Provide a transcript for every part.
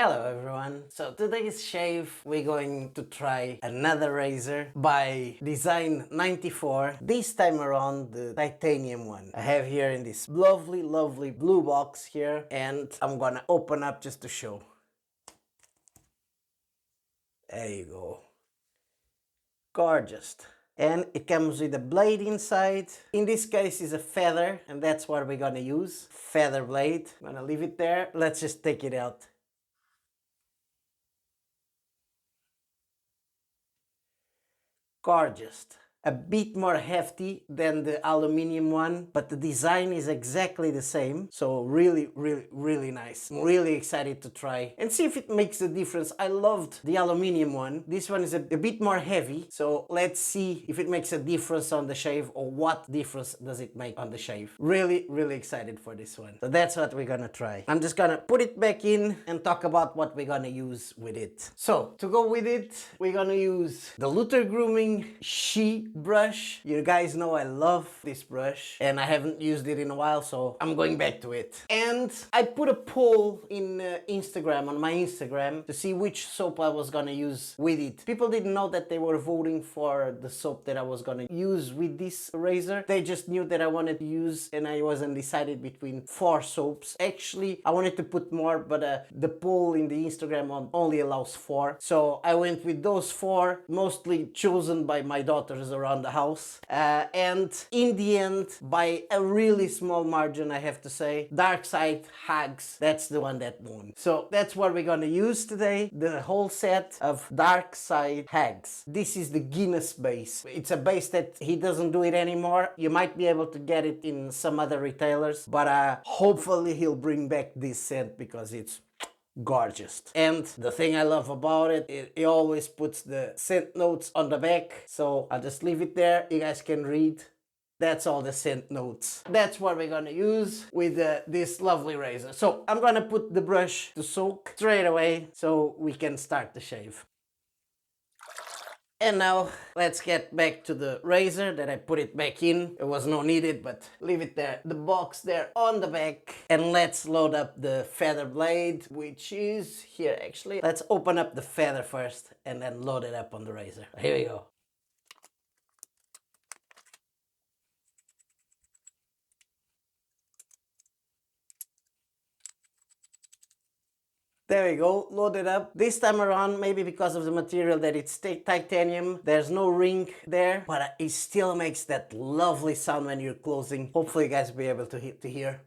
Hello everyone! So today's shave we're going to try another razor by Design 94. This time around the titanium one. I have here in this lovely blue box here, and I'm gonna open up just to show. There you go. Gorgeous. And it comes with a blade inside. In this case is a feather, and that's what we're gonna use. Feather blade. I'm gonna leave it there. Let's just take it out. Gorgeous. A bit more hefty than the aluminium one, but the design is exactly the same. So really nice. I'm really excited to try and see if it makes a difference. I loved the aluminium one. This one is a bit more heavy. So let's see if it makes a difference on the shave, or what difference does it make on the shave. Really excited for this one. So that's what we're gonna try. I'm just gonna put it back in and talk about what we're gonna use with it. So to go with it, we're gonna use the Løthur Grooming SHE brush. You guys know I love this brush and I haven't used it in a while, so I'm going back to it. And I put a poll in Instagram, on my Instagram, to see which soap I was gonna use with it. People didn't know that they were voting for the soap that I was gonna use with this razor. They just knew that I wanted to use, and I wasn't decided between 4 soaps. Actually, I wanted to put more, but the poll in the Instagram only allows 4. So I went with those 4, mostly chosen by my daughters around the house, and in the end, by a really small margin, I have to say, Dark Side HAGS, that's the one that won. So that's what we're gonna use today, the whole set of Dark Side HAGS. This is the Guinness base. It's a base that he doesn't do it anymore. You might be able to get it in some other retailers, but hopefully he'll bring back this scent because it's gorgeous. And the thing I love about it, he always puts the scent notes on the back, so I'll just leave it there. You guys can read. That's all the scent notes. That's what we're gonna use with this lovely razor. So I'm gonna put the brush to soak straight away so we can start the shave. And now let's get back to the razor that I put it back in. It was no needed, but leave it there. The box there on the back. And let's load up the feather blade, which is here actually. Let's open up the feather first and then load it up on the razor. Here we go. There we go, load it up. This time around, maybe because of the material that it's titanium, there's no ring there, but it still makes that lovely sound when you're closing. Hopefully you guys will be able to hear.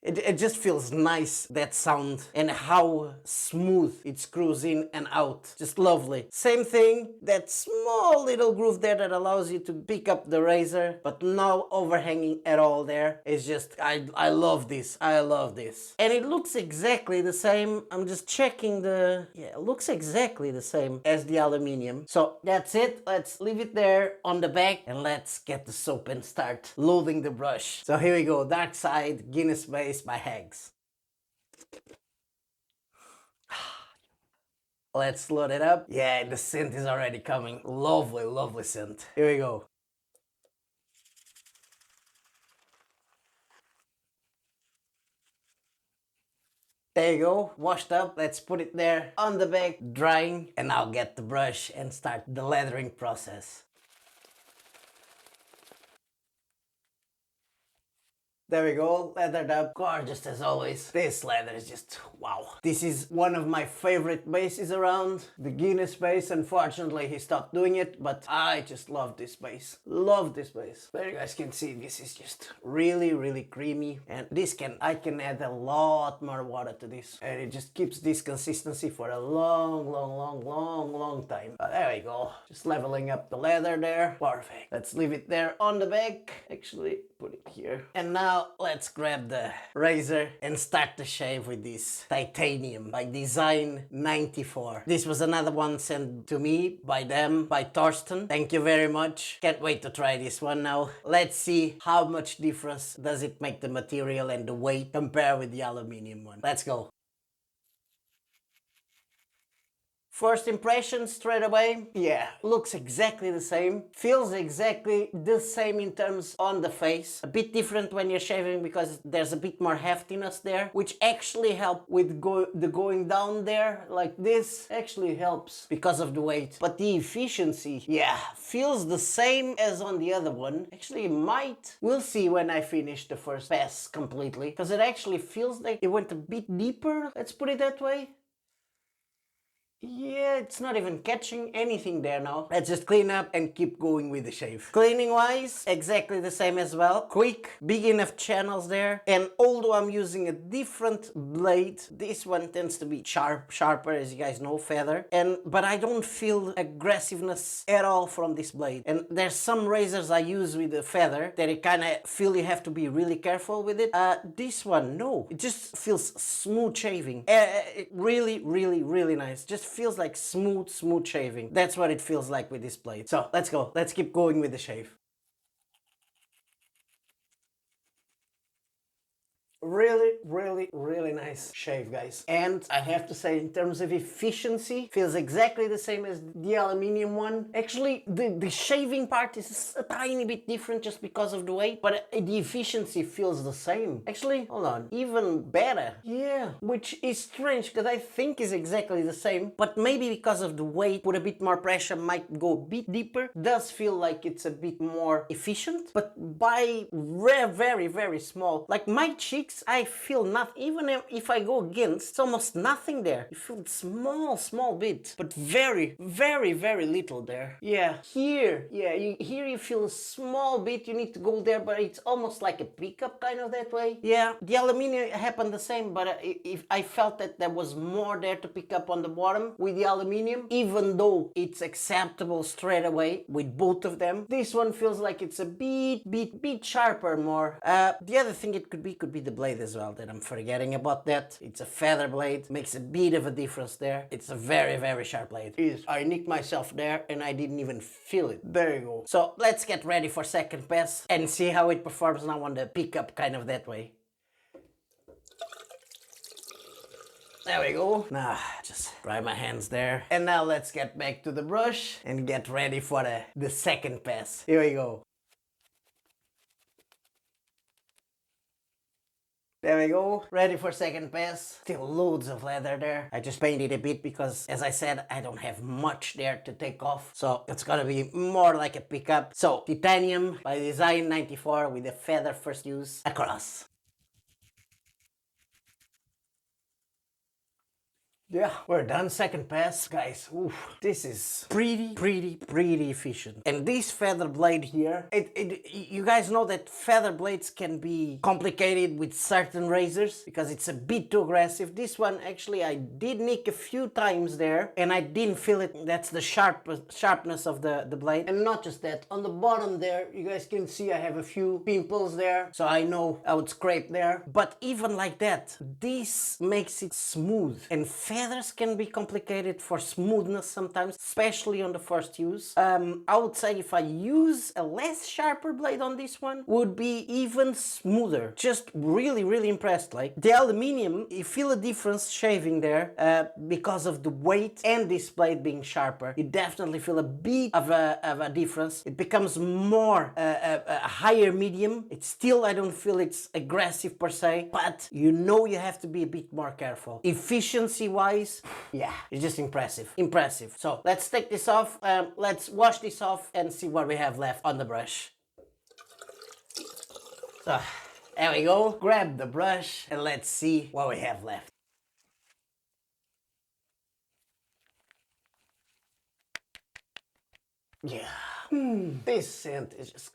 It just feels nice, that sound, and how smooth it screws in and out. Just lovely. Same thing, that small little groove there that allows you to pick up the razor, but no overhanging at all there. It's just, I love this. I love this. And it looks exactly the same. I'm just checking yeah, it looks exactly the same as the aluminium. So that's it. Let's leave it there on the back and let's get the soap and start loading the brush. So here we go, Dark Side Guinness Base by HAGS. Let's load it up. Yeah, the scent is already coming. Lovely scent. Here we go. There you go, washed up. Let's put it there on the back, drying, and I'll get the brush and start the lathering process. There we go, leathered up, gorgeous as always. This leather is just wow. This is one of my favorite bases around. The Guinness base, unfortunately he stopped doing it, but I just love this base. Love this base. There you guys can see, this is just really creamy, and I can add a lot more water to this, and it just keeps this consistency for a long time. But there we go, just leveling up the leather there. Perfect. Let's leave it there on the back. Actually, put it here. And now let's grab the razor and start the shave with this titanium by Design 94. This was another one sent to me by Torsten. Thank you very much. Can't wait to try this one now. Let's see how much difference does it make the material and the weight compared with the aluminium one. Let's go. First impression straight away, yeah, looks exactly the same, feels exactly the same in terms on the face. A bit different when you're shaving because there's a bit more heftiness there, which actually help with going down there like this, actually helps because of the weight. But the efficiency, yeah, feels the same as on the other one. Actually, it might. We'll see when I finish the first pass completely, because it actually feels like it went a bit deeper, let's put it that way. Yeah, it's not even catching anything there now. Let's just clean up and keep going with the shave. Cleaning wise, exactly the same as well. Quick, big enough channels there. And although I'm using a different blade, this one tends to be sharper, as you guys know, feather. But I don't feel aggressiveness at all from this blade. And there's some razors I use with the feather that it kind of feel you have to be really careful with it. This one, no. It just feels smooth shaving. Really, really, really nice. Just feels like smooth shaving. That's what it feels like with this blade. So let's go. Let's keep going with the shave. Really nice shave, guys. And I have to say, in terms of efficiency, feels exactly the same as the aluminium one. Actually, the shaving part is a tiny bit different just because of the weight, but the efficiency feels the same. Actually, hold on, even better. Yeah, which is strange because I think is exactly the same, but maybe because of the weight, put a bit more pressure, might go a bit deeper. Does feel like it's a bit more efficient, but by very small. Like my cheeks, I feel not, even if I go against, it's almost nothing there. You feel small bit, but very little there. Yeah, here, yeah, here you feel a small bit, you need to go there, but it's almost like a pickup kind of that way. Yeah, the aluminium happened the same, but if I felt that there was more there to pick up on the bottom with the aluminium, even though it's acceptable straight away with both of them. This one feels like it's a bit sharper more. The other thing it could be the blade as well, that I'm forgetting about that. It's a feather blade, makes a bit of a difference there. It's a very sharp blade. I nicked myself there and I didn't even feel it. There you go. So let's get ready for second pass and see how it performs now on the pickup kind of that way. There we go. Now, just dry my hands there. And now let's get back to the brush and get ready for the second pass. Here we go. There we go, ready for second pass. Still loads of leather there. I just painted a bit because, as I said, I don't have much there to take off. So it's gonna be more like a pickup. So titanium by Design 94 with a feather first use across. Yeah, we're done. Second pass, guys. Oof, this is pretty efficient. And this feather blade here, you guys know that feather blades can be complicated with certain razors because it's a bit too aggressive. This one, actually, I did nick a few times there and I didn't feel it. That's the sharpness of the blade. And not just that, on the bottom there, you guys can see I have a few pimples there, so I know I would scrape there. But even like that, this makes it smooth. And feathers can be complicated for smoothness sometimes, especially on the first use. I would say if I use a less sharper blade on this one, would be even smoother. Just really impressed. Like the aluminium, you feel a difference shaving there because of the weight and this blade being sharper. You definitely feel a bit of a difference. It becomes more a higher medium. It's still, I don't feel it's aggressive per se, but you know you have to be a bit more careful. Efficiency wise, yeah, it's just impressive. So let's take this off, let's wash this off and see what we have left on the brush. So there we go, grab the brush and let's see what we have left. Yeah. This scent is just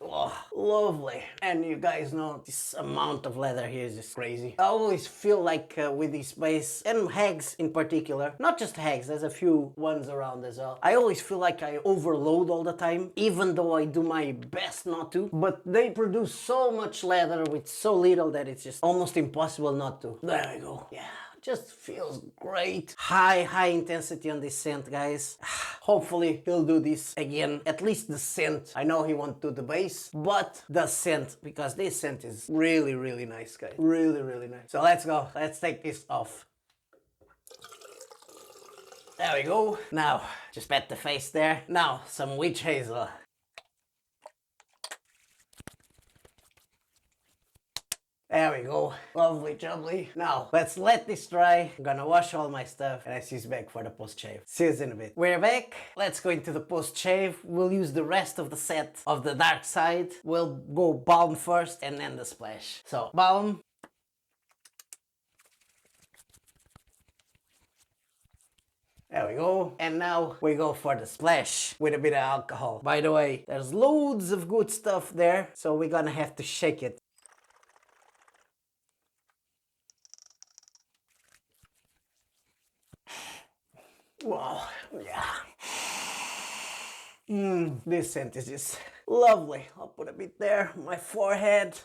lovely. And you guys know this amount of leather here is just crazy. I always feel like with this base, and HAGS in particular, not just HAGS, there's a few ones around as well. I always feel like I overload all the time, even though I do my best not to. But they produce so much leather with so little that it's just almost impossible not to. There we go. Yeah. Just feels great. High intensity on this scent, guys. Hopefully he'll do this again. At least the scent. I know he won't do the base, but the scent, because this scent is really nice, guys. Really nice. So let's go. Let's take this off. There we go. Now, just pat the face there. Now, some witch hazel. There we go. Lovely jubbly. Now, let's let this dry. I'm gonna wash all my stuff and I see you back for the post-shave. See you in a bit. We're back. Let's go into the post-shave. We'll use the rest of the set of the dark side. We'll go balm first and then the splash. So, balm. There we go. And now we go for the splash with a bit of alcohol. By the way, there's loads of good stuff there, so we're gonna have to shake it. Wow, yeah. This scent is just lovely. I'll put a bit there on my forehead.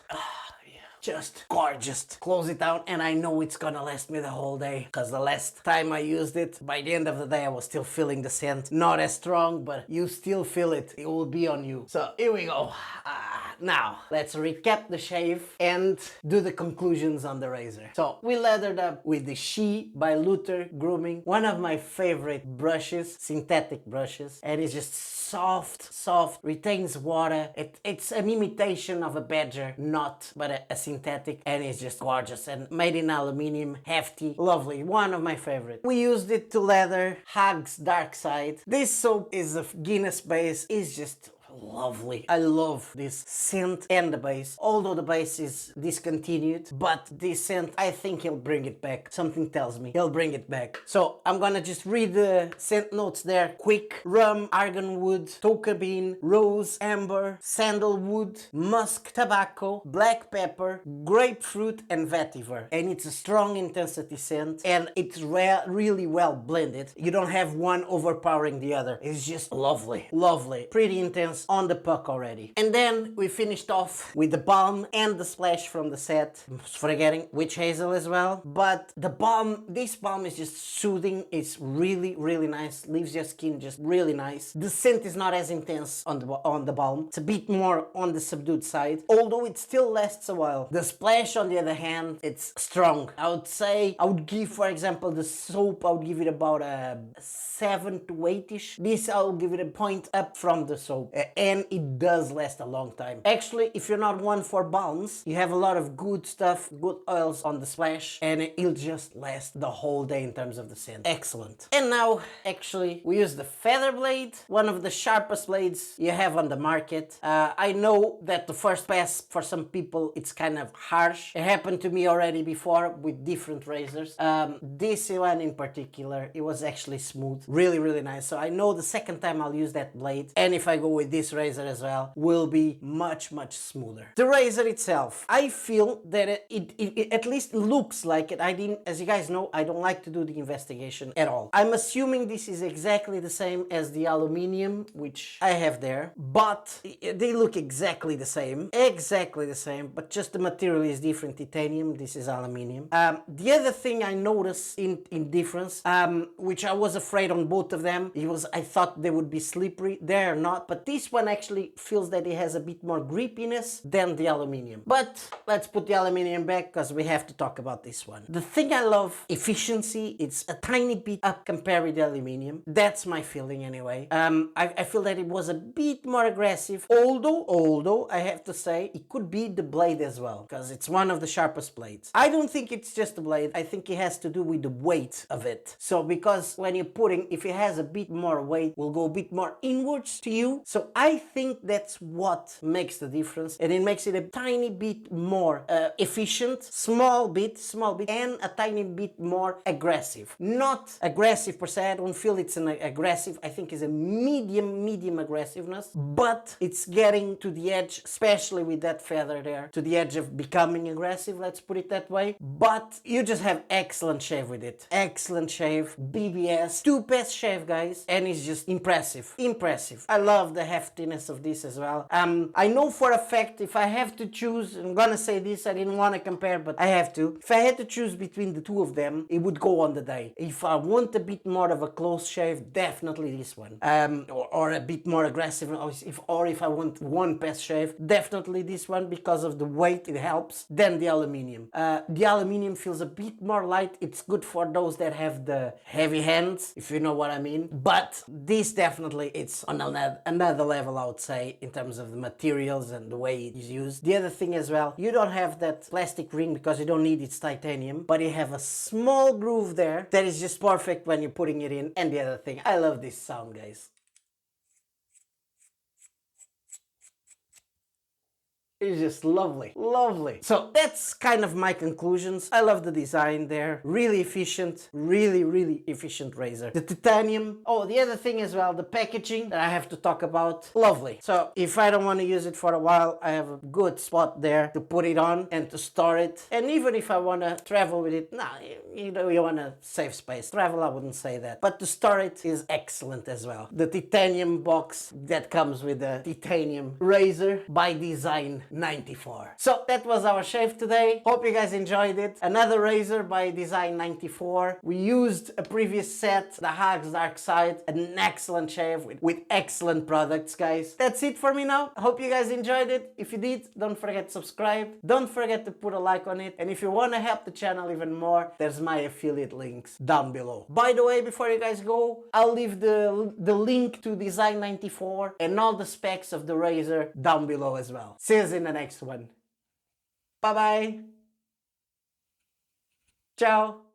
Just gorgeous. Close it down and I know it's gonna last me the whole day, because the last time I used it, by the end of the day I was still feeling the scent. Not as strong, but you still feel it. It will be on you. So here we go. Now let's recap the shave and do the conclusions on the razor. So we leathered up with the SHE by Løthur Grooming, one of my favorite brushes, synthetic brushes, and it's just soft, retains water. It's an imitation of a badger knot, but a synthetic, and it's just gorgeous and made in aluminium, hefty, lovely, one of my favorites. We used it to leather HAGS Dark Side. This soap is a Guinness base, is just lovely. I love this scent and the base, although the base is discontinued, but this scent, I think he'll bring it back. Something tells me he'll bring it back. So I'm gonna just read the scent notes there quick. Rum, arganwood, tonka bean, rose, amber, sandalwood, musk, tobacco, black pepper, grapefruit, and vetiver. And it's a strong intensity scent, and it's really well blended. You don't have one overpowering the other. It's just lovely, pretty intense on the puck already. And then we finished off with the balm and the splash from the set, forgetting witch hazel as well. But the balm, this balm is just soothing. It's really nice, leaves your skin just really nice. The scent is not as intense on the balm. It's a bit more on the subdued side, although it still lasts a while. The splash, on the other hand, it's strong. I would say, I would give, for example, the soap, I would give it about a 7 to 8ish. This I'll give it a point up from the soap, and it does last a long time. Actually, if you're not one for balms, you have a lot of good stuff, good oils on the splash, and it'll just last the whole day in terms of the scent. Excellent. And now, actually, we use the feather blade, one of the sharpest blades you have on the market. I know that the first pass for some people it's kind of harsh. It happened to me already before with different razors. This one in particular, it was actually smooth, really nice. So I know the second time I'll use that blade, and if I go with this razor as well, will be much smoother. The razor itself, I feel that it at least looks like it. I didn't, as you guys know, I don't like to do the investigation at all. I'm assuming this is exactly the same as the aluminium, which I have there, but they look exactly the same, but just the material is different. Titanium, this is aluminium. The other thing I noticed in difference, which I was afraid on both of them, I thought they would be slippery. They're not, but this one actually feels that it has a bit more grippiness than the aluminium. But let's put the aluminium back because we have to talk about this one. The thing I love, efficiency, it's a tiny bit up compared with the aluminium. That's my feeling anyway. I feel that it was a bit more aggressive, although I have to say it could be the blade as well, because it's one of the sharpest blades. I don't think it's just the blade. I think it has to do with the weight of it. So because when you're putting, if it has a bit more weight, will go a bit more inwards to you. So I think that's what makes the difference, and it makes it a tiny bit more efficient, small bit, and a tiny bit more aggressive. Not aggressive per se. I don't feel it's an aggressive. I think it's a medium aggressiveness, but it's getting to the edge, especially with that feather there, to the edge of becoming aggressive, let's put it that way. But you just have excellent shave with it. Excellent shave, BBS, 2-pass shave, guys, and it's just impressive. I love the heftiness of this as well. I know for a fact if I have to choose, I'm gonna say this, I didn't want to compare, but I have to. If I had to choose between the two of them, it would go on the day. If I want a bit more of a close shave, definitely this one. Or a bit more aggressive, or if I want one pass shave, definitely this one because of the weight, it helps. Then the aluminium. The aluminium feels a bit more light. It's good for those that have the heavy hands, if you know what I mean. But this definitely, it's on another level, I would say, in terms of the materials and the way it is used. The other thing as well, you don't have that plastic ring because you don't need it's titanium, but you have a small groove there that is just perfect when you're putting it in. And the other thing, I love this sound, guys. It's just lovely, lovely. So that's kind of my conclusions. I love the design there. Really efficient, really efficient razor. The titanium. Oh, the other thing as well, the packaging that I have to talk about. Lovely. So if I don't want to use it for a while, I have a good spot there to put it on and to store it. And even if I want to travel with it, nah, you know, you want to save space. Travel, I wouldn't say that. But to store it is excellent as well. The titanium box that comes with the titanium razor by design 94. So that was our shave today. Hope you guys enjoyed it. Another razor by design 94. We used a previous set, the HAGS Dark Side, an excellent shave with excellent products, guys. That's it for me now. I hope you guys enjoyed it. If you did, don't forget to subscribe. Don't forget to put a like on it. And if you want to help the channel even more, there's my affiliate links down below. By the way, before you guys go, I'll leave the link to design 94 and all the specs of the razor down below as well. See you in the next one. Bye bye. Ciao.